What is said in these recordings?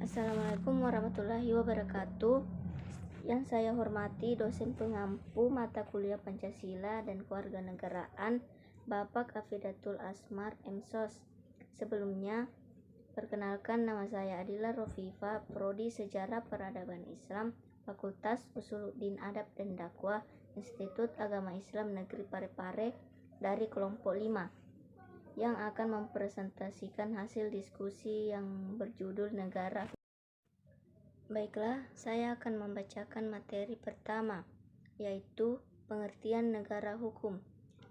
Assalamualaikum warahmatullahi wabarakatuh. Yang saya hormati dosen pengampu mata kuliah Pancasila dan Kewarganegaraan, Bapak Afidatul Asmar, MSOS. Sebelumnya, perkenalkan nama saya Adila Rofifa, Prodi Sejarah Peradaban Islam, Fakultas Usuluddin Adab dan Dakwah, Institut Agama Islam Negeri Parepare dari kelompok 5, yang akan mempresentasikan hasil diskusi yang berjudul Negara. Baiklah, saya akan membacakan materi pertama, yaitu pengertian negara hukum.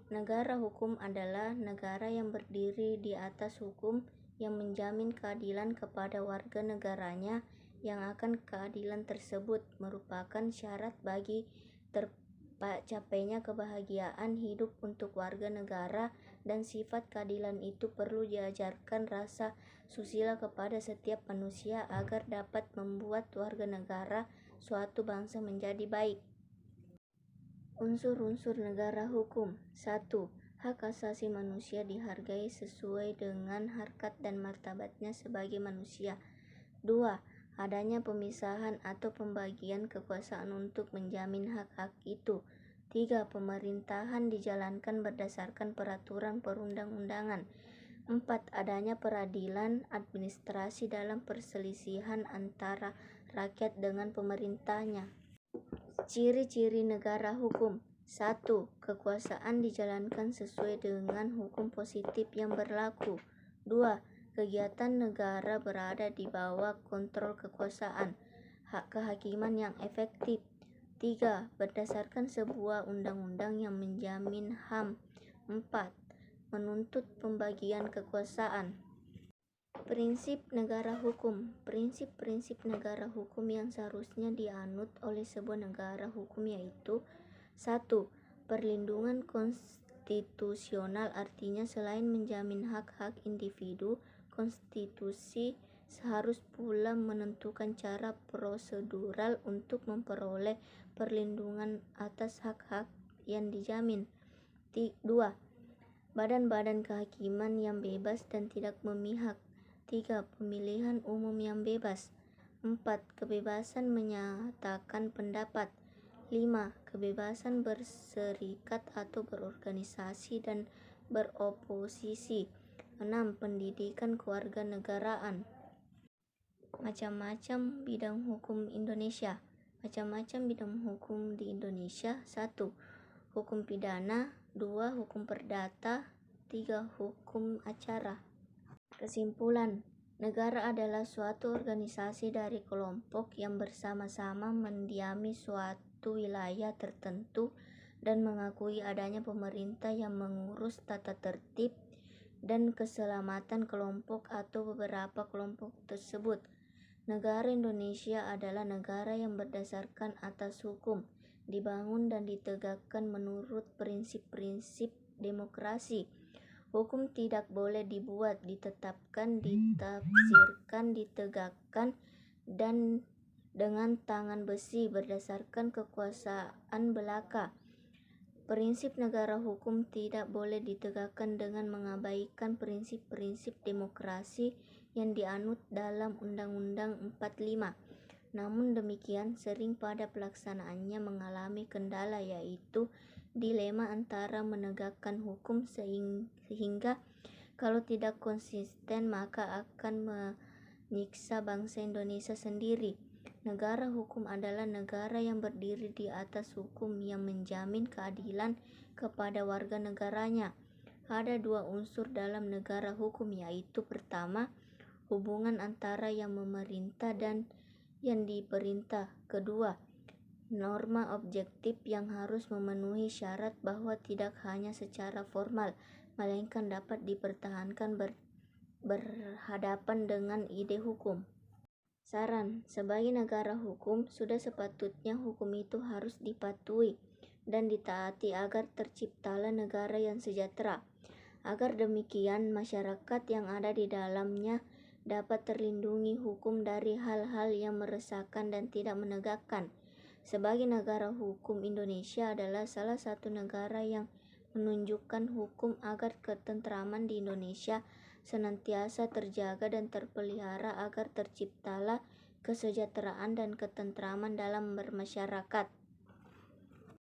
Negara hukum adalah negara yang berdiri di atas hukum yang menjamin keadilan kepada warga negaranya, yang akan keadilan tersebut merupakan syarat bagi tercapainya kebahagiaan hidup untuk warga negara, dan sifat keadilan itu perlu diajarkan rasa susila kepada setiap manusia agar dapat membuat warga negara suatu bangsa menjadi baik. Unsur-unsur negara hukum. 1. Hak asasi manusia dihargai sesuai dengan harkat dan martabatnya sebagai manusia. 2. Adanya pemisahan atau pembagian kekuasaan untuk menjamin hak-hak itu. 3. Pemerintahan dijalankan berdasarkan peraturan perundang-undangan. 4. Adanya peradilan administrasi dalam perselisihan antara rakyat dengan pemerintahnya. Ciri-ciri negara hukum. 1. Kekuasaan dijalankan sesuai dengan hukum positif yang berlaku. 2. Kegiatan negara berada di bawah kontrol kekuasaan. Hak kehakiman yang efektif. 3. Berdasarkan sebuah undang-undang yang menjamin HAM. 4. Menuntut pembagian kekuasaan. Prinsip negara hukum. Prinsip-prinsip negara hukum yang seharusnya dianut oleh sebuah negara hukum yaitu: 1. Perlindungan konstitusional, artinya selain menjamin hak-hak individu, konstitusi harus pula menentukan cara prosedural untuk memperoleh perlindungan atas hak-hak yang dijamin. 2. Badan-badan kehakiman yang bebas dan tidak memihak. 3. Pemilihan umum yang bebas. 4. Kebebasan menyatakan pendapat. 5. Kebebasan berserikat atau berorganisasi dan beroposisi. 6. Pendidikan kewarganegaraan. Macam-macam bidang hukum Indonesia. Macam-macam bidang hukum di Indonesia. 1. Hukum pidana. 2. Hukum perdata. 3. Hukum acara. Kesimpulan: negara adalah suatu organisasi dari kelompok yang bersama-sama mendiami suatu wilayah tertentu dan mengakui adanya pemerintah yang mengurus tata tertib dan keselamatan kelompok atau beberapa kelompok tersebut. Negara Indonesia adalah negara yang berdasarkan atas hukum, dibangun dan ditegakkan menurut prinsip-prinsip demokrasi. Hukum tidak boleh dibuat, ditetapkan, ditafsirkan, ditegakkan dan dengan tangan besi berdasarkan kekuasaan belaka. Prinsip negara hukum tidak boleh ditegakkan dengan mengabaikan prinsip-prinsip demokrasi yang dianut dalam Undang-Undang 45. Namun demikian, sering pada pelaksanaannya mengalami kendala, yaitu dilema antara menegakkan hukum sehingga kalau tidak konsisten maka akan menyiksa bangsa Indonesia sendiri. Negara hukum adalah negara yang berdiri di atas hukum yang menjamin keadilan kepada warga negaranya. Ada 2 unsur dalam negara hukum, yaitu: pertama, hubungan antara yang memerintah dan yang diperintah. Kedua, norma objektif yang harus memenuhi syarat bahwa tidak hanya secara formal, melainkan dapat dipertahankan berhadapan dengan ide hukum. Saran: sebagai negara hukum, sudah sepatutnya hukum itu harus dipatuhi dan ditaati agar terciptalah negara yang sejahtera. Agar demikian, masyarakat yang ada di dalamnya dapat terlindungi hukum dari hal-hal yang meresahkan dan tidak menegakkan. Sebagai negara hukum, Indonesia adalah salah satu negara yang menunjukkan hukum agar ketentraman di Indonesia senantiasa terjaga dan terpelihara agar terciptalah kesejahteraan dan ketentraman dalam bermasyarakat.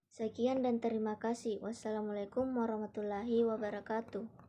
Sekian dan terima kasih. Wassalamualaikum warahmatullahi wabarakatuh.